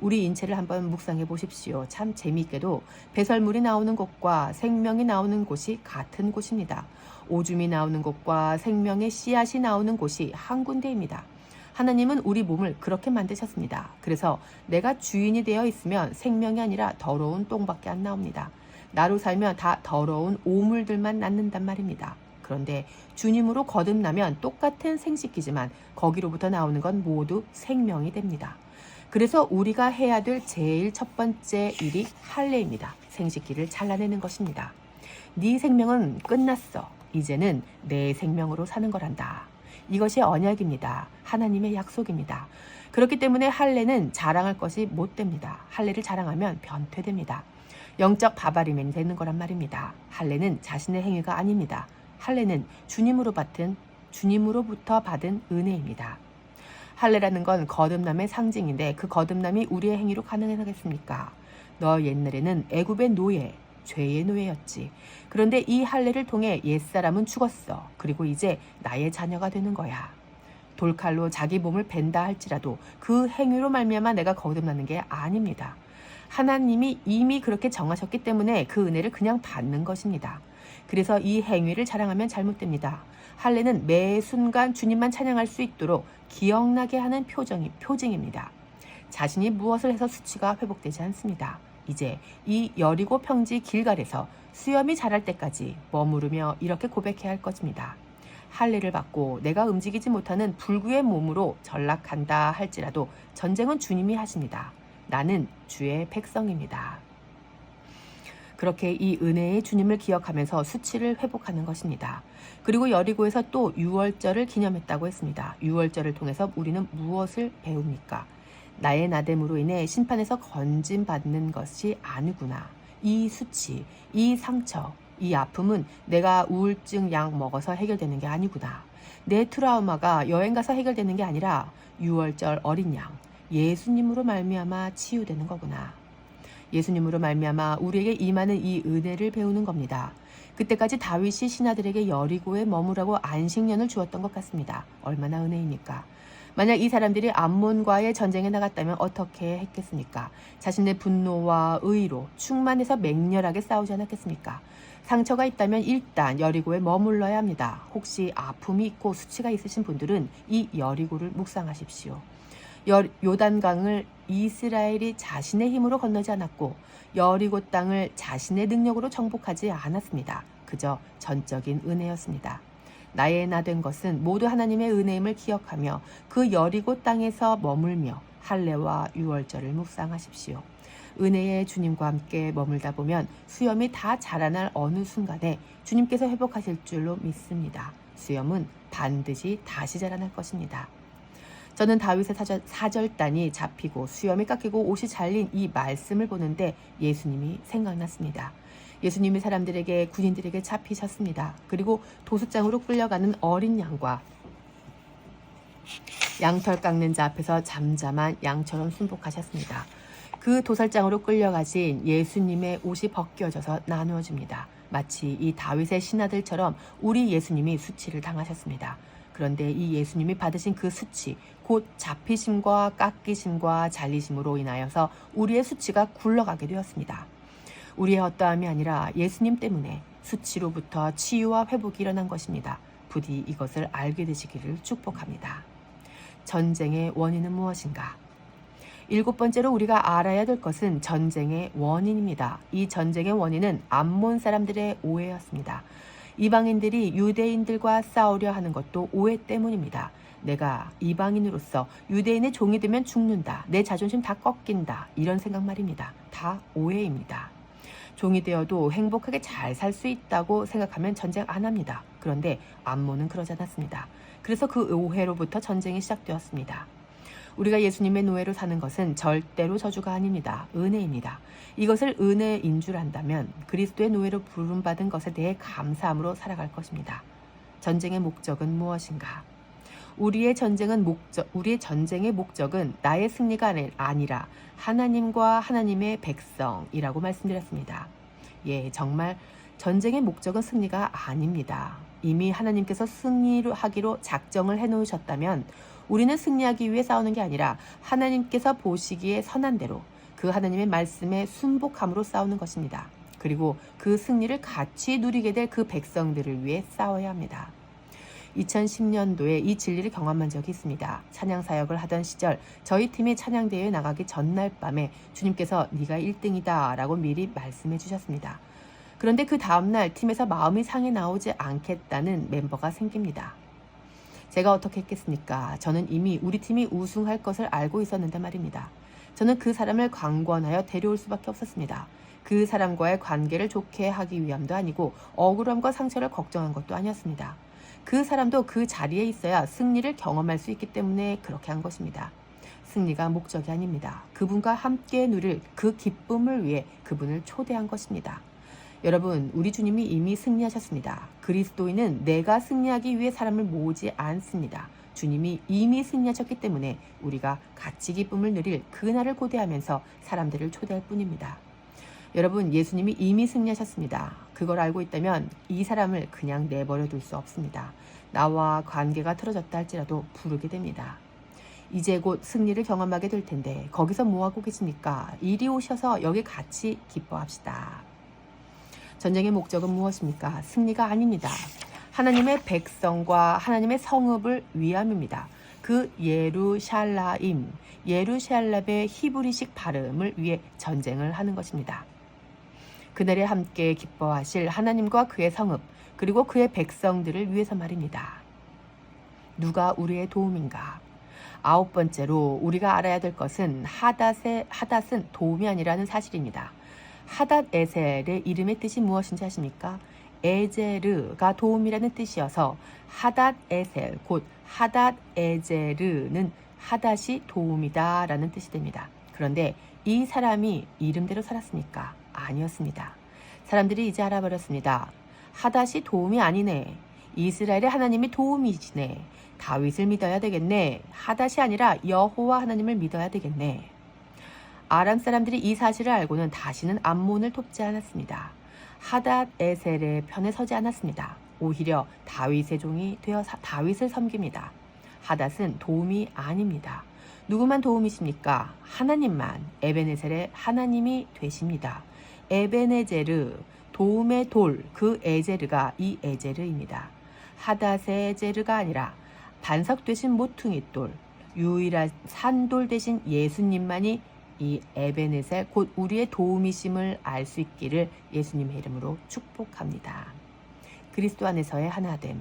우리 인체를 한번 묵상해 보십시오. 참 재미있게도 배설물이 나오는 곳과 생명이 나오는 곳이 같은 곳입니다. 오줌이 나오는 곳과 생명의 씨앗이 나오는 곳이 한 군데입니다. 하나님은 우리 몸을 그렇게 만드셨습니다. 그래서 내가 주인이 되어 있으면 생명이 아니라 더러운 똥밖에 안 나옵니다. 나로 살면 다 더러운 오물들만 낳는단 말입니다. 그런데 주님으로 거듭나면 똑같은 생식기지만 거기로부터 나오는 건 모두 생명이 됩니다. 그래서 우리가 해야 될 제일 첫 번째 일이 할례입니다. 생식기를 잘라내는 것입니다. 네 생명은 끝났어. 이제는 내 생명으로 사는 거란다. 이것이 언약입니다. 하나님의 약속입니다. 그렇기 때문에 할례는 자랑할 것이 못 됩니다. 할례를 자랑하면 변태됩니다. 영적 바바리맨이 되는 거란 말입니다. 할례는 자신의 행위가 아닙니다. 할례는 주님으로부터 받은 은혜입니다. 할례라는 건 거듭남의 상징인데 그 거듭남이 우리의 행위로 가능하겠습니까? 너 옛날에는 애굽의 노예, 죄의 노예였지. 그런데 이 할례를 통해 옛사람은 죽었어. 그리고 이제 나의 자녀가 되는 거야. 돌칼로 자기 몸을 벤다 할지라도 그 행위로 말미암아 내가 거듭나는 게 아닙니다. 하나님이 이미 그렇게 정하셨기 때문에 그 은혜를 그냥 받는 것입니다. 그래서 이 행위를 자랑하면 잘못됩니다. 할례는 매 순간 주님만 찬양할 수 있도록 기억나게 하는 표징입니다. 자신이 무엇을 해서 수치가 회복되지 않습니다. 이제 이 여리고 평지 길갈에서 수염이 자랄 때까지 머무르며 이렇게 고백해야 할 것입니다. 할례를 받고 내가 움직이지 못하는 불구의 몸으로 전락한다 할지라도 전쟁은 주님이 하십니다. 나는 주의 백성입니다. 그렇게 이 은혜의 주님을 기억하면서 수치를 회복하는 것입니다. 그리고 여리고에서 또 유월절을 기념했다고 했습니다. 유월절을 통해서 우리는 무엇을 배웁니까? 나의 나됨으로 인해 심판에서 건짐받는 것이 아니구나. 이 수치, 이 상처, 이 아픔은 내가 우울증 약 먹어서 해결되는 게 아니구나. 내 트라우마가 여행 가서 해결되는 게 아니라 유월절 어린 양, 예수님으로 말미암아 치유되는 거구나. 예수님으로 말미암아 우리에게 임하는 이 은혜를 배우는 겁니다. 그때까지 다윗이 신하들에게 여리고에 머무라고 안식년을 주었던 것 같습니다. 얼마나 은혜입니까? 만약 이 사람들이 암몬과의 전쟁에 나갔다면 어떻게 했겠습니까? 자신의 분노와 의로 충만해서 맹렬하게 싸우지 않았겠습니까? 상처가 있다면 일단 여리고에 머물러야 합니다. 혹시 아픔이 있고 수치가 있으신 분들은 이 여리고를 묵상하십시오. 요단강을 이스라엘이 자신의 힘으로 건너지 않았고 여리고 땅을 자신의 능력으로 정복하지 않았습니다. 그저 전적인 은혜였습니다. 나의 나 된 것은 모두 하나님의 은혜임을 기억하며 그 여리고 땅에서 머물며 할례와 유월절을 묵상하십시오. 은혜의 주님과 함께 머물다 보면 수염이 다 자라날 어느 순간에 주님께서 회복하실 줄로 믿습니다. 수염은 반드시 다시 자라날 것입니다. 저는 다윗의 사절단이 잡히고 수염이 깎이고 옷이 잘린 이 말씀을 보는데 예수님이 생각났습니다. 예수님이 사람들에게 군인들에게 잡히셨습니다. 그리고 도수장으로 끌려가는 어린 양과 양털 깎는 자 앞에서 잠잠한 양처럼 순복하셨습니다. 그 도살장으로 끌려가신 예수님의 옷이 벗겨져서 나누어집니다. 마치 이 다윗의 신하들처럼 우리 예수님이 수치를 당하셨습니다. 그런데 이 예수님이 받으신 그 수치, 곧 잡히심과 깎이심과 잘리심으로 인하여서 우리의 수치가 굴러가게 되었습니다. 우리의 어떠함이 아니라 예수님 때문에 수치로부터 치유와 회복이 일어난 것입니다. 부디 이것을 알게 되시기를 축복합니다. 전쟁의 원인은 무엇인가? 7번째로 우리가 알아야 될 것은 전쟁의 원인입니다. 이 전쟁의 원인은 암몬 사람들의 오해였습니다. 이방인들이 유대인들과 싸우려 하는 것도 오해 때문입니다. 내가 이방인으로서 유대인의 종이 되면 죽는다. 내 자존심 다 꺾인다. 이런 생각 말입니다. 다 오해입니다. 종이 되어도 행복하게 잘 살 수 있다고 생각하면 전쟁 안 합니다. 그런데 암몬은 그러지 않았습니다. 그래서 그 오해로부터 전쟁이 시작되었습니다. 우리가 예수님의 노예로 사는 것은 절대로 저주가 아닙니다. 은혜입니다. 이것을 은혜인 줄 안다면 그리스도의 노예로 부름받은 것에 대해 감사함으로 살아갈 것입니다. 전쟁의 목적은 무엇인가? 우리의 전쟁의 목적은 나의 승리가 아니라 하나님과 하나님의 백성이라고 말씀드렸습니다. 예, 정말 전쟁의 목적은 승리가 아닙니다. 이미 하나님께서 승리하기로 작정을 해놓으셨다면 우리는 승리하기 위해 싸우는 게 아니라 하나님께서 보시기에 선한 대로 그 하나님의 말씀에 순복함으로 싸우는 것입니다. 그리고 그 승리를 같이 누리게 될 그 백성들을 위해 싸워야 합니다. 2010년도에 이 진리를 경험한 적이 있습니다. 찬양 사역을 하던 시절 저희 팀이 찬양대회에 나가기 전날 밤에 주님께서 네가 1등이다 라고 미리 말씀해 주셨습니다. 그런데 그 다음날 팀에서 마음이 상해 나오지 않겠다는 멤버가 생깁니다. 제가 어떻게 했겠습니까? 저는 이미 우리 팀이 우승할 것을 알고 있었는데 말입니다. 저는 그 사람을 강권하여 데려올 수밖에 없었습니다. 그 사람과의 관계를 좋게 하기 위함도 아니고 억울함과 상처를 걱정한 것도 아니었습니다. 그 사람도 그 자리에 있어야 승리를 경험할 수 있기 때문에 그렇게 한 것입니다. 승리가 목적이 아닙니다. 그분과 함께 누릴 그 기쁨을 위해 그분을 초대한 것입니다. 여러분, 우리 주님이 이미 승리하셨습니다. 그리스도인은 내가 승리하기 위해 사람을 모으지 않습니다. 주님이 이미 승리하셨기 때문에 우리가 같이 기쁨을 누릴 그날을 고대하면서 사람들을 초대할 뿐입니다. 여러분, 예수님이 이미 승리하셨습니다. 그걸 알고 있다면 이 사람을 그냥 내버려 둘 수 없습니다. 나와 관계가 틀어졌다 할지라도 부르게 됩니다. 이제 곧 승리를 경험하게 될 텐데 거기서 뭐하고 계십니까? 이리 오셔서 여기 같이 기뻐합시다. 전쟁의 목적은 무엇입니까? 승리가 아닙니다. 하나님의 백성과 하나님의 성읍을 위함입니다. 그 예루샬람의 히브리식 발음을 위해 전쟁을 하는 것입니다. 그날에 함께 기뻐하실 하나님과 그의 성읍 그리고 그의 백성들을 위해서 말입니다. 누가 우리의 도움인가? 9번째로 우리가 알아야 될 것은 하닷은 도움이 아니라는 사실입니다. 하닷 에셀의 이름의 뜻이 무엇인지 아십니까? 에제르가 도움이라는 뜻이어서 하닷 에셀 곧 하닷 에제르는 하닷이 도움이다 라는 뜻이 됩니다. 그런데 이 사람이 이름대로 살았습니까? 아니었습니다. 사람들이 이제 알아버렸습니다. 하닷이 도움이 아니네. 이스라엘의 하나님이 도움이시네. 다윗을 믿어야 되겠네. 하닷이 아니라 여호와 하나님을 믿어야 되겠네. 아람 사람들이 이 사실을 알고는 다시는 암몬을 돕지 않았습니다. 하닷 에셀의 편에 서지 않았습니다. 오히려 다윗의 종이 되어 다윗을 섬깁니다. 하닷은 도움이 아닙니다. 누구만 도움이십니까? 하나님만. 에베네셀의 하나님이 되십니다. 에베네제르, 도움의 돌, 그 에제르가 이 에제르입니다. 하닷의 에제르가 아니라 반석 되신 모퉁이 돌, 유일한 산돌 되신 예수님만이 이 에베네셀 곧 우리의 도움이심을 알 수 있기를 예수님의 이름으로 축복합니다. 그리스도 안에서의 하나됨.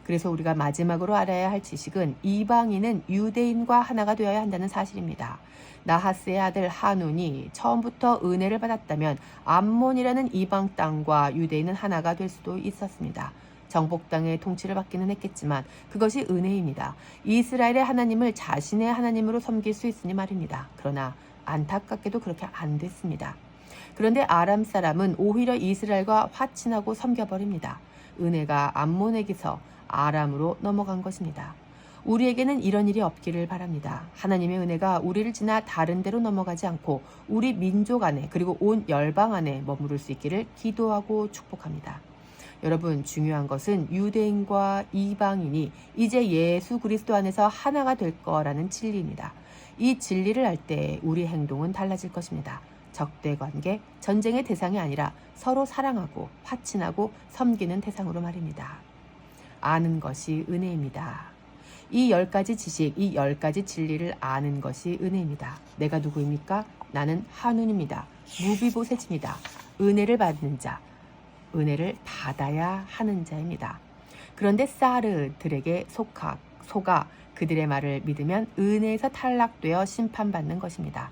그래서 우리가 마지막으로 알아야 할 지식은 이방인은 유대인과 하나가 되어야 한다는 사실입니다. 나하스의 아들 하눈이 처음부터 은혜를 받았다면 암몬이라는 이방 땅과 유대인은 하나가 될 수도 있었습니다. 정복 땅의 통치를 받기는 했겠지만 그것이 은혜입니다. 이스라엘의 하나님을 자신의 하나님으로 섬길 수 있으니 말입니다. 그러나 안타깝게도 그렇게 안 됐습니다. 그런데 아람 사람은 오히려 이스라엘과 화친하고 섬겨버립니다. 은혜가 암몬에게서 아람으로 넘어간 것입니다. 우리에게는 이런 일이 없기를 바랍니다. 하나님의 은혜가 우리를 지나 다른 데로 넘어가지 않고 우리 민족 안에 그리고 온 열방 안에 머무를 수 있기를 기도하고 축복합니다. 여러분, 중요한 것은 유대인과 이방인이 이제 예수 그리스도 안에서 하나가 될 거라는 진리입니다. 이 진리를 알 때 우리 행동은 달라질 것입니다. 적대관계, 전쟁의 대상이 아니라 서로 사랑하고 화친하고 섬기는 대상으로 말입니다. 아는 것이 은혜입니다. 이 10가지 지식, 이 10가지 진리를 아는 것이 은혜입니다. 내가 누구입니까? 나는 하눈입니다. 무비보셋입니다. 은혜를 받는 자, 은혜를 받아야 하는 자입니다. 그런데 사르들에게 속아 그들의 말을 믿으면 은혜에서 탈락되어 심판받는 것입니다.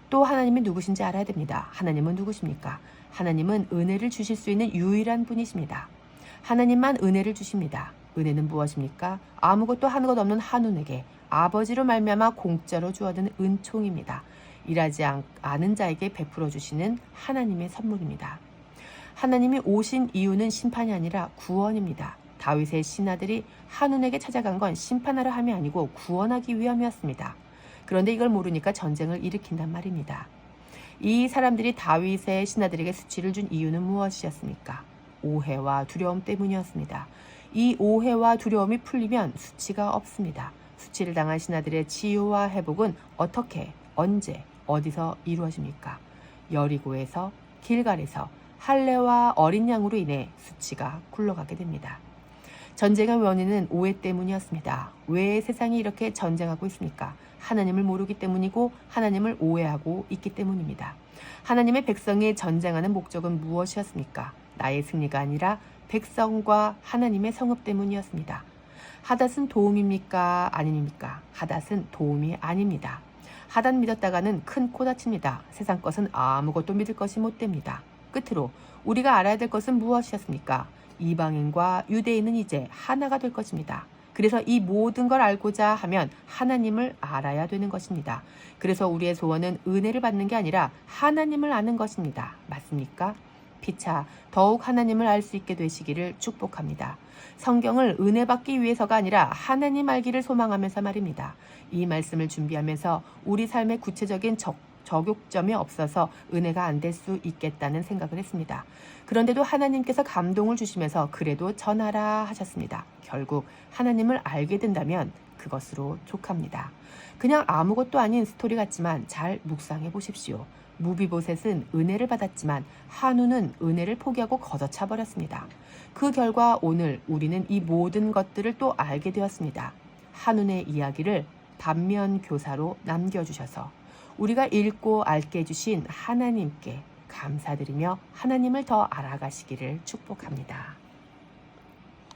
또 하나님이 누구신지 알아야 됩니다. 하나님은 누구십니까? 하나님은 은혜를 주실 수 있는 유일한 분이십니다. 하나님만 은혜를 주십니다. 은혜는 무엇입니까? 아무것도 하는 것 없는 하눈에게 아버지로 말미암아 공짜로 주어든 은총입니다. 일하지 않은 자에게 베풀어 주시는 하나님의 선물입니다. 하나님이 오신 이유는 심판이 아니라 구원입니다. 다윗의 신하들이 하눈에게 찾아간 건 심판하려 함이 아니고 구원하기 위함이었습니다. 그런데 이걸 모르니까 전쟁을 일으킨단 말입니다. 이 사람들이 다윗의 신하들에게 수치를 준 이유는 무엇이었습니까? 오해와 두려움 때문이었습니다. 이 오해와 두려움이 풀리면 수치가 없습니다. 수치를 당한 신하들의 치유와 회복은 어떻게, 언제, 어디서 이루어집니까? 여리고에서, 길갈에서 할례와 어린 양으로 인해 수치가 굴러가게 됩니다. 전쟁의 원인은 오해 때문이었습니다. 왜 세상이 이렇게 전쟁하고 있습니까? 하나님을 모르기 때문이고 하나님을 오해하고 있기 때문입니다. 하나님의 백성이 전쟁하는 목적은 무엇이었습니까? 나의 승리가 아니라 백성과 하나님의 성읍 때문이었습니다. 하닷은 도움입니까? 아닙니까? 하닷은 도움이 아닙니다. 하닷 믿었다가는 큰 코 다칩니다. 세상 것은 아무것도 믿을 것이 못 됩니다. 끝으로 우리가 알아야 될 것은 무엇이었습니까? 이방인과 유대인은 이제 하나가 될 것입니다. 그래서 이 모든 걸 알고자 하면 하나님을 알아야 되는 것입니다. 그래서 우리의 소원은 은혜를 받는 게 아니라 하나님을 아는 것입니다. 맞습니까? 피차 더욱 하나님을 알 수 있게 되시기를 축복합니다. 성경을 은혜 받기 위해서가 아니라 하나님 알기를 소망하면서 말입니다. 이 말씀을 준비하면서 우리 삶의 구체적인 적용점이 없어서 은혜가 안 될 수 있겠다는 생각을 했습니다. 그런데도 하나님께서 감동을 주시면서 그래도 전하라 하셨습니다. 결국 하나님을 알게 된다면 그것으로 족합니다. 그냥 아무것도 아닌 스토리 같지만 잘 묵상해 보십시오. 무비보셋은 은혜를 받았지만 하눈은 은혜를 포기하고 걷어차 버렸습니다. 그 결과 오늘 우리는 이 모든 것들을 또 알게 되었습니다. 하눈의 이야기를 반면 교사로 남겨주셔서 우리가 읽고 알게 해주신 하나님께 감사드리며 하나님을 더 알아가시기를 축복합니다.